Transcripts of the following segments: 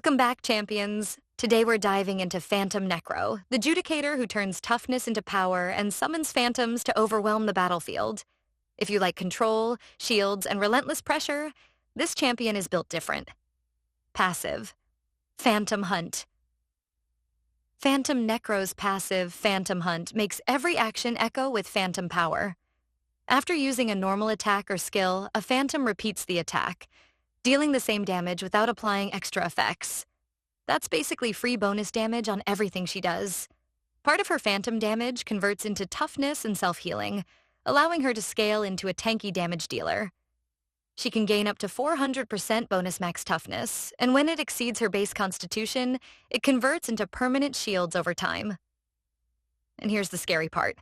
Welcome back, champions. Today we're diving into Phantom Necro, the Judicator who turns toughness into power and summons phantoms to overwhelm the battlefield. If you like control, shields, and relentless pressure, this champion is built different. Passive. Phantom Hunt. Phantom Necro's passive, Phantom Hunt, makes every action echo with phantom power. After using a normal attack or skill, a phantom repeats the attack, dealing the same damage without applying extra effects. That's basically free bonus damage on everything she does. Part of her phantom damage converts into toughness and self-healing, allowing her to scale into a tanky damage dealer. She can gain up to 400% bonus max toughness, and when it exceeds her base constitution, it converts into permanent shields over time. And here's the scary part.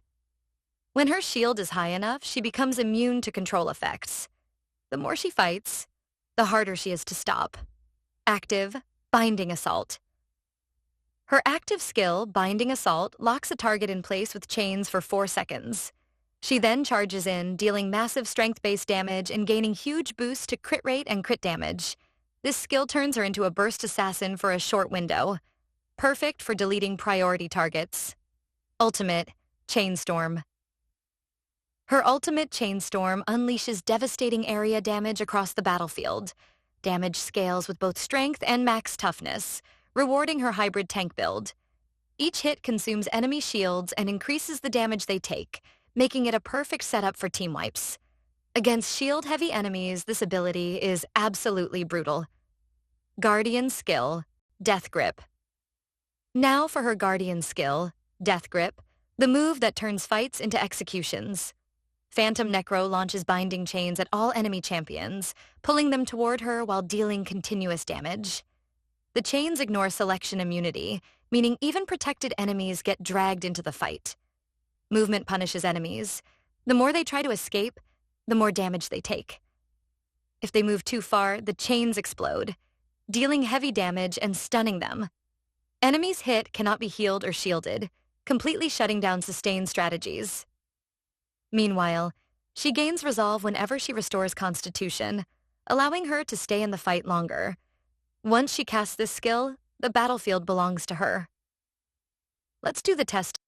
When her shield is high enough, she becomes immune to control effects. The more she fights, the harder she is to stop. Active, Binding Assault. Her active skill, Binding Assault, locks a target in place with chains for 4 seconds. She then charges in, dealing massive strength-based damage and gaining huge boosts to crit rate and crit damage. This skill turns her into a burst assassin for a short window. Perfect for deleting priority targets. Ultimate, Chainstorm. Her ultimate Chainstorm unleashes devastating area damage across the battlefield. Damage scales with both strength and max toughness, rewarding her hybrid tank build. Each hit consumes enemy shields and increases the damage they take, making it a perfect setup for team wipes. Against shield-heavy enemies, this ability is absolutely brutal. Guardian skill, Death Grip. Now for her Guardian skill, Death Grip, the move that turns fights into executions. Phantom Necro launches binding chains at all enemy champions, pulling them toward her while dealing continuous damage. The chains ignore selection immunity, meaning even protected enemies get dragged into the fight. Movement punishes enemies. The more they try to escape, the more damage they take. If they move too far, the chains explode, dealing heavy damage and stunning them. Enemies hit cannot be healed or shielded, completely shutting down sustain strategies. Meanwhile, she gains resolve whenever she restores constitution, allowing her to stay in the fight longer. Once she casts this skill, the battlefield belongs to her. Let's do the test.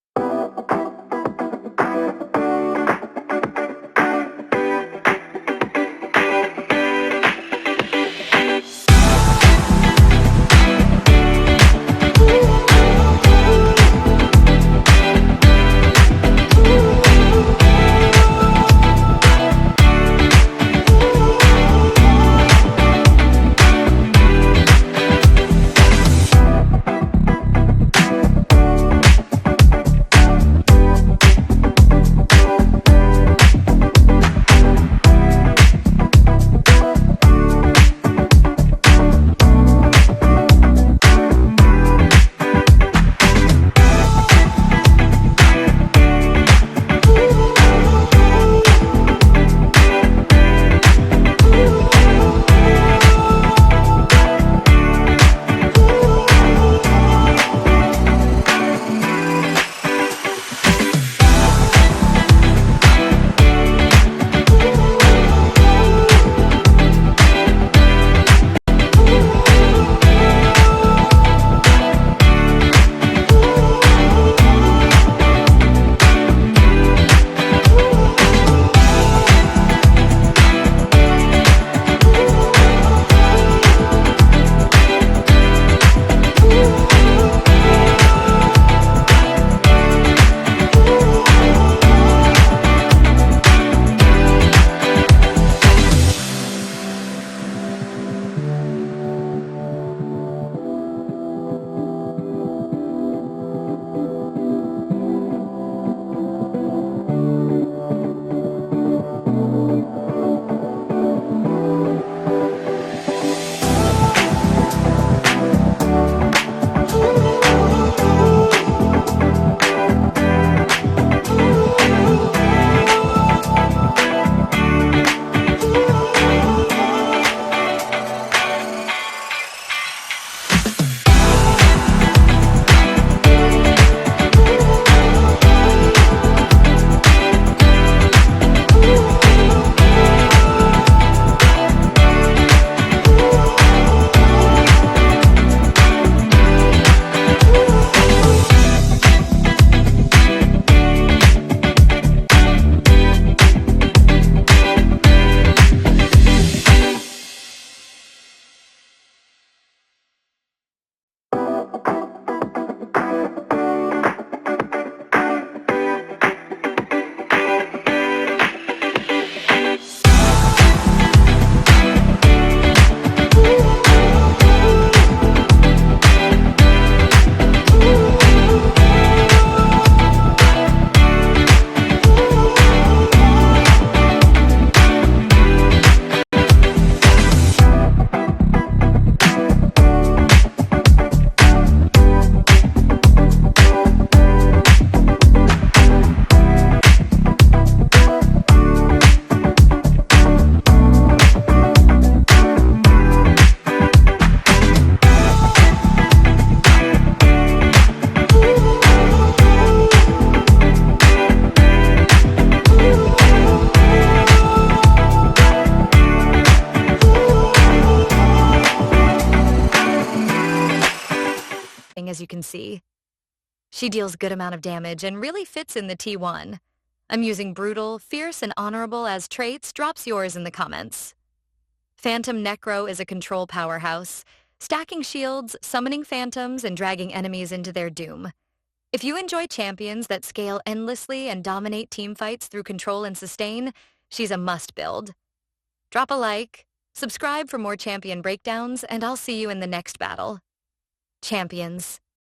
you can see. She deals good amount of damage and really fits in the T1. I'm using brutal, fierce, and honorable as traits. Drops yours in the comments. Phantom Necro is a control powerhouse, stacking shields, summoning phantoms, and dragging enemies into their doom. If you enjoy champions that scale endlessly and dominate teamfights through control and sustain, she's a must-build. Drop a like, subscribe for more champion breakdowns, and I'll see you in the next battle. Champions.